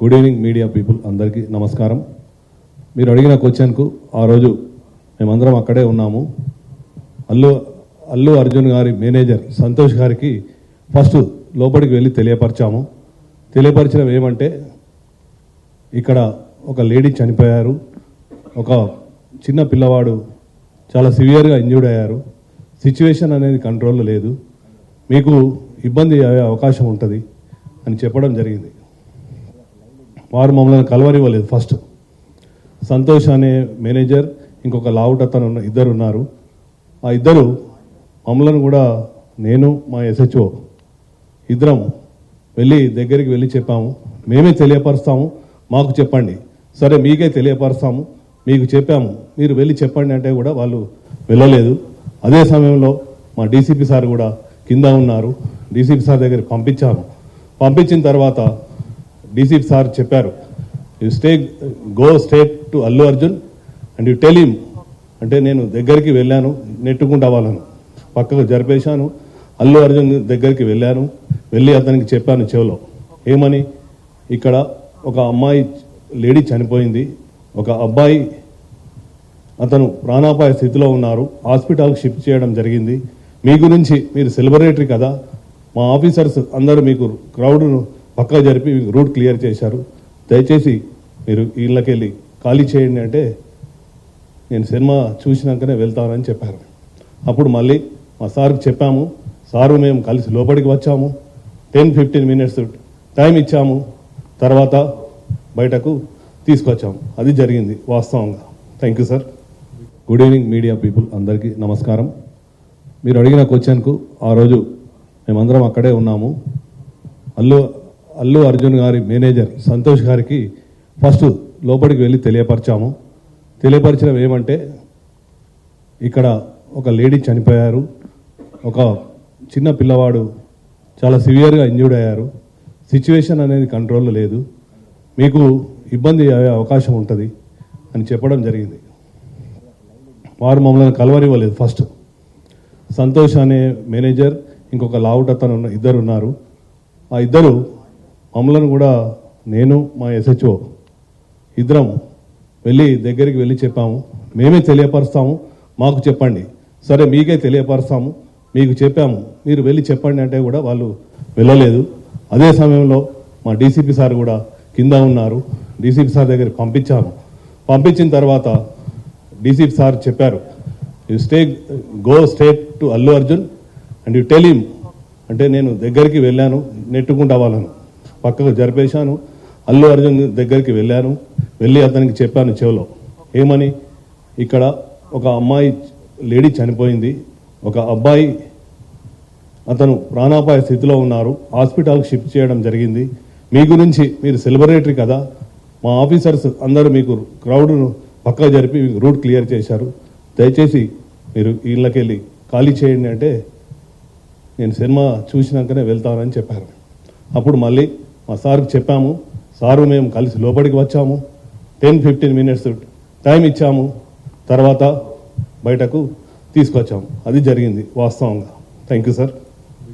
Good evening media people అందరికీ నమస్కారం. మీరు అడిగిన క్వశ్చన్కు ఆ రోజు మేమందరం అక్కడే ఉన్నాము. అల్లు అర్జున్ గారి మేనేజర్ సంతోష్ గారికి ఫస్ట్ లోపలికి వెళ్ళి తెలియపరిచాము. తెలియపరిచడం ఏమంటే ఇక్కడ ఒక లేడీ చనిపోయారు, ఒక చిన్న పిల్లవాడు చాలా సివియర్గా ఇంజ్యూర్డ్ అయ్యారు, సిచ్యువేషన్ అనేది కంట్రోల్లో లేదు, మీకు ఇబ్బంది అయ్యే అవకాశం ఉంటుంది అని చెప్పడం జరిగింది. వారు మమ్మల్ని కలవనివ్వలేదు. ఫస్ట్ సంతోష్ అనే మేనేజర్, ఇంకొక లావుట్ అతను ఇద్దరు ఉన్నారు. ఆ ఇద్దరు మమ్మల్ని కూడా, నేను మా SHO ఇద్దరం దగ్గరికి వెళ్ళి చెప్పాము, మేమే తెలియపరుస్తాము, మాకు చెప్పండి. సరే మీకే తెలియపరుస్తాము, మీకు చెప్పాము, మీరు వెళ్ళి చెప్పండి అంటే కూడా వాళ్ళు వెళ్ళలేదు. అదే సమయంలో మా DCP సార్ కూడా కింద ఉన్నారు. DCP సార్ దగ్గరికి పంపించాము. పంపించిన తర్వాత DCP సార్ చెప్పారు, go straight to Allu Arjun and you tell him. అంటే నేను దగ్గరికి వెళ్ళాను, నెట్టుకుంటా వాళ్ళను పక్కకు జరిపేశాను. అల్లు అర్జున్ దగ్గరికి వెళ్ళి అతనికి చెప్పాను చెవిలో, ఏమని, ఇక్కడ ఒక అమ్మాయి లేడీ చనిపోయింది, ఒక అబ్బాయి అతను ప్రాణాపాయ స్థితిలో ఉన్నారు, హాస్పిటల్కి షిఫ్ట్ చేయడం జరిగింది. మీ గురించి, మీరు సెలబ్రిటీ కదా, మా ఆఫీసర్స్ అందరూ మీకు క్రౌడ్ను పక్కకు జరిపి మీకు రూట్ క్లియర్ చేశారు, దయచేసి మీరు ఇళ్ళకెళ్ళి ఖాళీ చేయండి అంటే నేను సినిమా చూసినాకనే వెళ్తానని చెప్పారు. అప్పుడు మళ్ళీ మా సార్కి చెప్పాము, సారు మేము కలిసి లోపలికి వచ్చాము, 10-15 minutes టైం ఇచ్చాము, తర్వాత బయటకు తీసుకొచ్చాము. అది జరిగింది వాస్తవంగా. Thank you sir. Good evening media people అందరికీ నమస్కారం. మీరు అడిగిన క్వశ్చన్కు ఆ రోజు మేమందరం అక్కడే ఉన్నాము. అల్లు అర్జున్ గారి మేనేజర్ సంతోష్ గారికి ఫస్ట్ లోపలికి వెళ్ళి తెలియపరిచాము. తెలియపరిచడం ఏమంటే ఇక్కడ ఒక లేడీ చనిపోయారు, ఒక చిన్న పిల్లవాడు చాలా సివియర్గా ఇంజ్యూర్డ్ అయ్యారు, సిచ్యువేషన్ అనేది కంట్రోల్లో లేదు, మీకు ఇబ్బంది అయ్యే అవకాశం ఉంటుంది అని చెప్పడం జరిగింది. వారు మమ్మల్ని కలవనివ్వలేదు. ఫస్ట్ సంతోష్ అనే మేనేజర్, ఇంకొక లావుట్ అతను ఇద్దరు ఉన్నారు. ఆ ఇద్దరు మమ్మల్ని కూడా, నేను మా SHO ఇద్దరం దగ్గరికి వెళ్ళి చెప్పాము, మేమే తెలియపరుస్తాము, మాకు చెప్పండి. సరే మీకే తెలియపరుస్తాము, మీకు చెప్పాము, మీరు వెళ్ళి చెప్పండి అంటే కూడా వాళ్ళు వెళ్ళలేదు. అదే సమయంలో మా DCP సార్ కూడా కింద ఉన్నారు. DCP సార్ దగ్గరికి పంపించాము. పంపించిన తర్వాత DCP సార్ చెప్పారు, go straight to Allu Arjun and you tell him. అంటే నేను దగ్గరికి వెళ్ళాను, నెట్టుకుంటా వాళ్ళను పక్కకు జరిపేశాను. అల్లు అర్జున్ దగ్గరికి వెళ్ళి అతనికి చెప్పాను చెవిలో, ఏమని, ఇక్కడ ఒక అమ్మాయి లేడీ చనిపోయింది, ఒక అబ్బాయి అతను ప్రాణాపాయ స్థితిలో ఉన్నారు, హాస్పిటల్కి షిఫ్ట్ చేయడం జరిగింది. మీ గురించి, మీరు సెలబ్రిటీ కదా, మా ఆఫీసర్స్ అందరూ మీకు క్రౌడ్ను పక్కకు జరిపి మీకు రూట్ క్లియర్ చేశారు, దయచేసి మీరు ఇళ్ళకెళ్ళి ఖాళీ చేయండి అంటే నేను సినిమా చూసినాకనే వెళ్తానని చెప్పారు. అప్పుడు మళ్ళీ మా సార్కి చెప్పాము, సారు మేము కలిసి లోపలికి వచ్చాము, 10-15 minutes టైం ఇచ్చాము, తర్వాత బయటకు తీసుకొచ్చాము. అది జరిగింది వాస్తవంగా. Thank you sir.